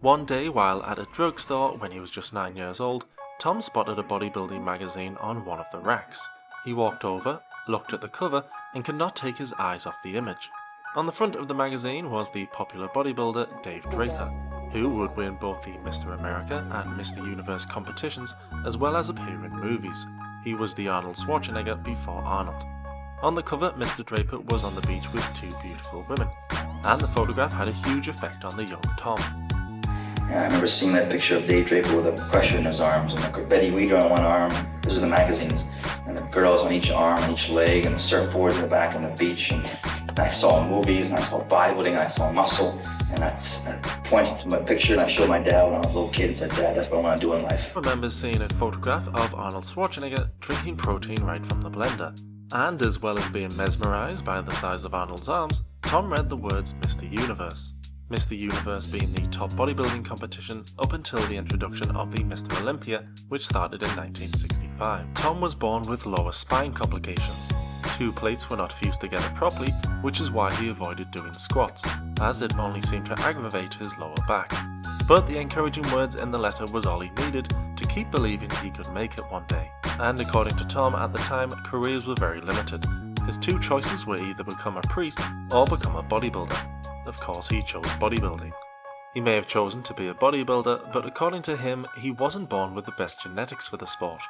One day while at a drugstore when he was just 9 years old, Tom spotted a bodybuilding magazine on one of the racks. He walked over, looked at the cover, and could not take his eyes off the image. On the front of the magazine was the popular bodybuilder Dave Draper, who would win both the Mr. America and Mr. Universe competitions as well as appear in movies. He was the Arnold Schwarzenegger before Arnold. On the cover, Mr. Draper was on the beach with two beautiful women, and the photograph had a huge effect on the young Tom. Yeah, I remember seeing that picture of Dave Draper with a crusher in his arms, and like Betty Weeder on one arm, this is the magazines, and the girls on each arm and each leg, and the surfboards in the back on the beach, and I saw movies, and I saw bodybuilding, and I saw muscle, and I pointed to my picture, and I showed my dad when I was a little kid, and said, Dad, that's what I want to do in life. I remember seeing a photograph of Arnold Schwarzenegger drinking protein right from the blender, and as well as being mesmerized by the size of Arnold's arms, Tom read the words Mr. Universe. Mr. Universe being the top bodybuilding competition up until the introduction of the Mr. Olympia, which started in 1965. Tom was born with lower spine complications. Two plates were not fused together properly, which is why he avoided doing squats, as it only seemed to aggravate his lower back. But the encouraging words in the letter was all he needed to keep believing he could make it one day. And according to Tom at the time, careers were very limited. His two choices were either become a priest or become a bodybuilder. Of course, he chose bodybuilding. He may have chosen to be a bodybuilder, but according to him, he wasn't born with the best genetics for the sport.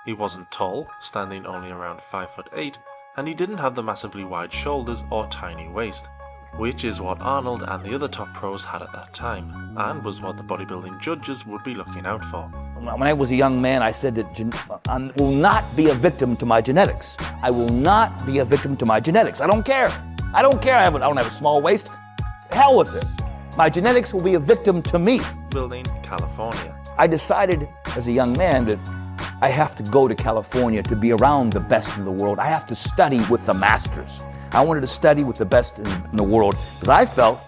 He wasn't tall, standing only around 5'8", and he didn't have the massively wide shoulders or tiny waist, which is what Arnold and the other top pros had at that time, and was what the bodybuilding judges would be looking out for. When I was a young man, I said that I will not be a victim to my genetics. I will not be a victim to my genetics. I don't care. I don't care. I don't have a small waist. Hell with it. My genetics will be a victim to me. Building, California. I decided as a young man that I have to go to California to be around the best in the world. I have to study with the masters. I wanted to study with the best in the world because I felt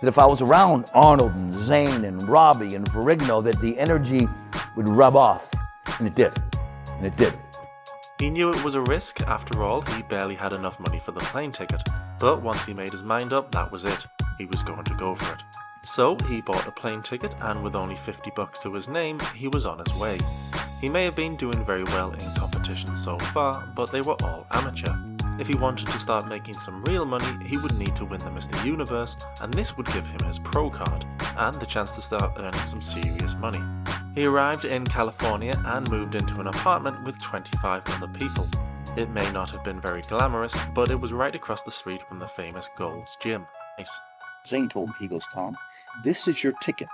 that if I was around Arnold and Zane and Robbie and Ferrigno, that the energy would rub off. And it did. And it did. He knew it was a risk. After all, he barely had enough money for the plane ticket. But once he made his mind up, that was it. He was going to go for it. So he bought a plane ticket, and with only $50 to his name, he was on his way. He may have been doing very well in competitions so far, but they were all amateur. If he wanted to start making some real money, he would need to win the Mr. Universe, and this would give him his pro card, and the chance to start earning some serious money. He arrived in California and moved into an apartment with 25 other people. It may not have been very glamorous, but it was right across the street from the famous Gold's Gym. Nice. Zane told me, he goes, Tom, this is your ticket.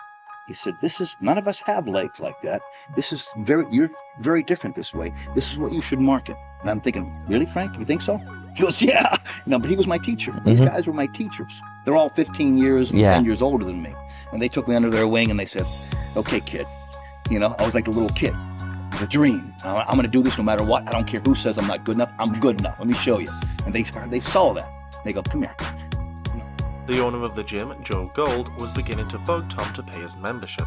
He said, none of us have legs like that. You're very different this way. This is what you should market. And I'm thinking, really, Frank? You think so? He goes, yeah. No, but he was my teacher. These guys were my teachers. They're all 15 years, 10 years older than me. And they took me under their wing and they said, okay, kid. You know, I was like the little kid. The dream. I'm going to do this no matter what. I don't care who says I'm not good enough. I'm good enough. Let me show you. And they saw that. They go, come here. The owner of the gym, Joe Gold, was beginning to bug Tom to pay his membership.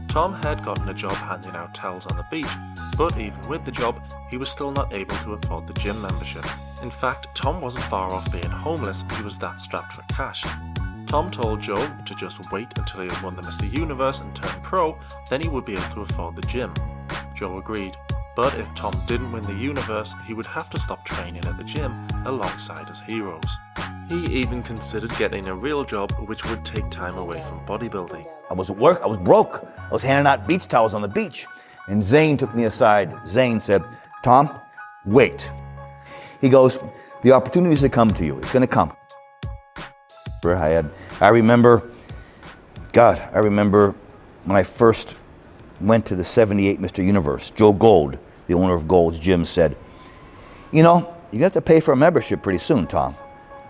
Tom had gotten a job handing out towels on the beach, but even with the job, he was still not able to afford the gym membership. In fact, Tom wasn't far off being homeless, he was that strapped for cash. Tom told Joe to just wait until he had won the Mr. Universe and turned pro, then he would be able to afford the gym. Joe agreed, but if Tom didn't win the Universe, he would have to stop training at the gym alongside his heroes. He even considered getting a real job which would take time away from bodybuilding. I was at work, I was broke. I was handing out beach towels on the beach. And Zane took me aside. Zane said, Tom, wait. He goes, the opportunities that come to you, it's gonna come. I remember when I first went to the 78 Mr. Universe, Joe Gold, the owner of Gold's Gym, said, you know, you're gonna have to pay for a membership pretty soon, Tom.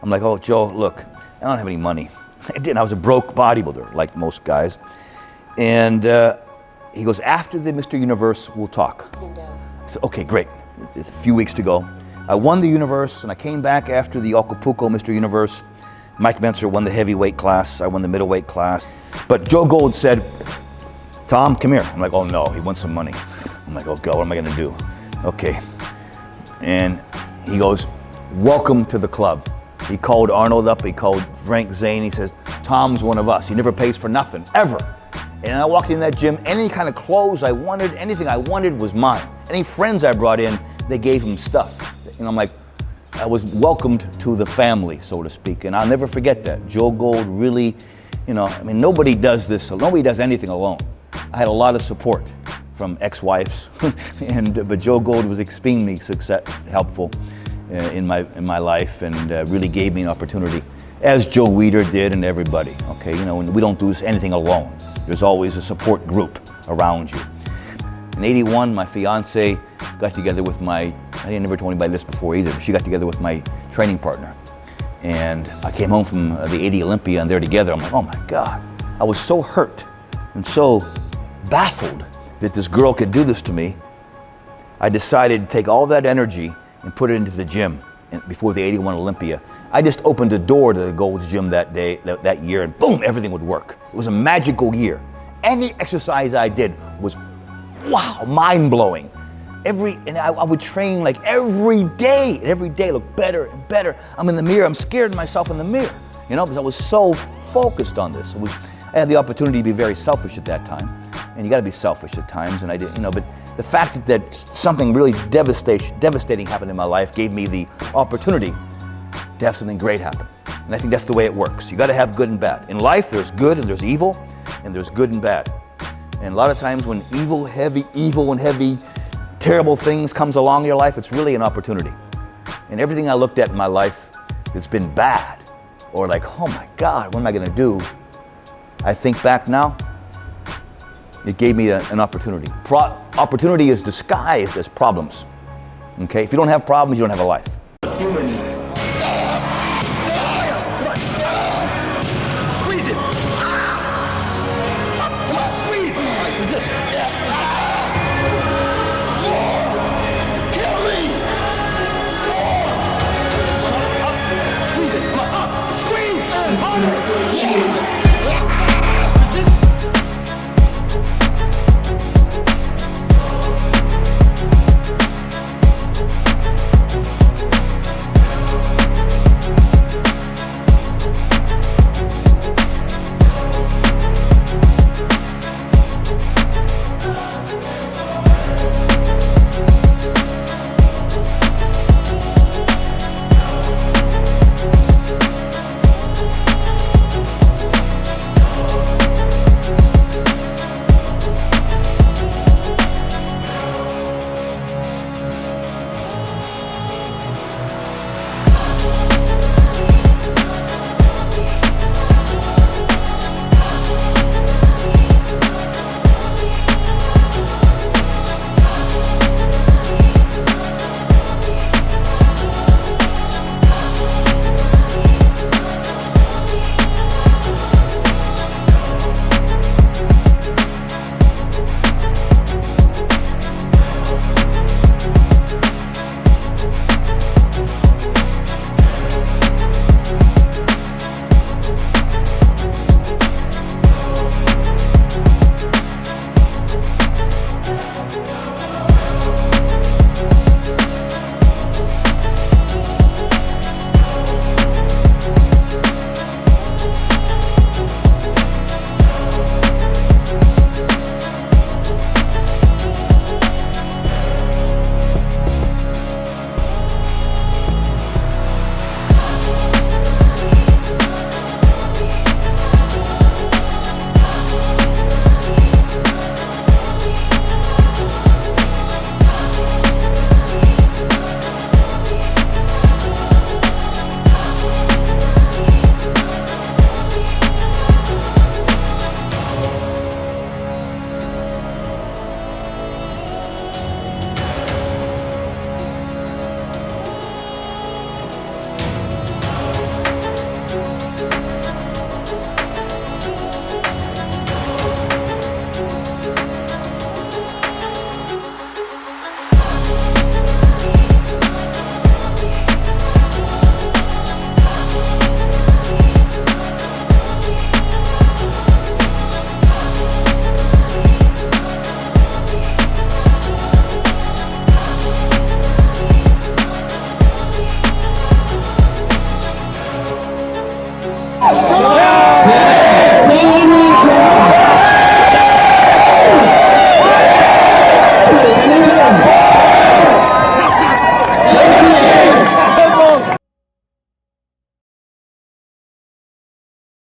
I'm like, oh, Joe, look, I don't have any money. I was a broke bodybuilder, like most guys. And he goes, after the Mr. Universe, we'll talk. I said, okay, great. A few weeks to go. I won the Universe, and I came back after the Acapulco Mr. Universe. Mike Menser won the heavyweight class. I won the middleweight class. But Joe Gold said, Tom, come here. I'm like, oh no, he wants some money. I'm like, oh God, what am I gonna do? Okay. And he goes, welcome to the club. He called Arnold up, he called Frank Zane, he says, Tom's one of us. He never pays for nothing, ever. And I walked in that gym, any kind of clothes I wanted, anything I wanted was mine. Any friends I brought in, they gave them stuff. And I'm like, I was welcomed to the family, so to speak. And I'll never forget that. Joe Gold really, nobody does this, nobody does anything alone. I had a lot of support from ex-wives, but Joe Gold was extremely helpful in my life, and really gave me an opportunity, as Joe Weider did, and everybody. Okay, and we don't do anything alone. There's always a support group around you. In '81, my fiance got together with I never told anybody this before either, but she got together with my training partner. And I came home from the '80 Olympian, and they're together. I'm like, oh my God. I was so hurt and so baffled that this girl could do this to me. I decided to take all that energy and put it into the gym before the '81 Olympia. I just opened the door to the Gold's Gym that day, that year, and boom, everything would work. It was a magical year. Any exercise I did was, wow, mind-blowing. I would train like every day, and every day looked better and better. I'm in the mirror, I'm scared of myself in the mirror, because I was so focused on this. I had the opportunity to be very selfish at that time, and you gotta be selfish at times, and I did, but the fact that something really devastating happened in my life gave me the opportunity to have something great happen. And I think that's the way it works. You gotta have good and bad. In life, there's good and there's evil, and there's good and bad. And a lot of times when evil and heavy, terrible things comes along in your life, it's really an opportunity. And everything I looked at in my life that's been bad, or like, oh my God, what am I gonna do? I think back now, it gave me an opportunity. Opportunity is disguised as problems. Okay, if you don't have problems, you don't have a life.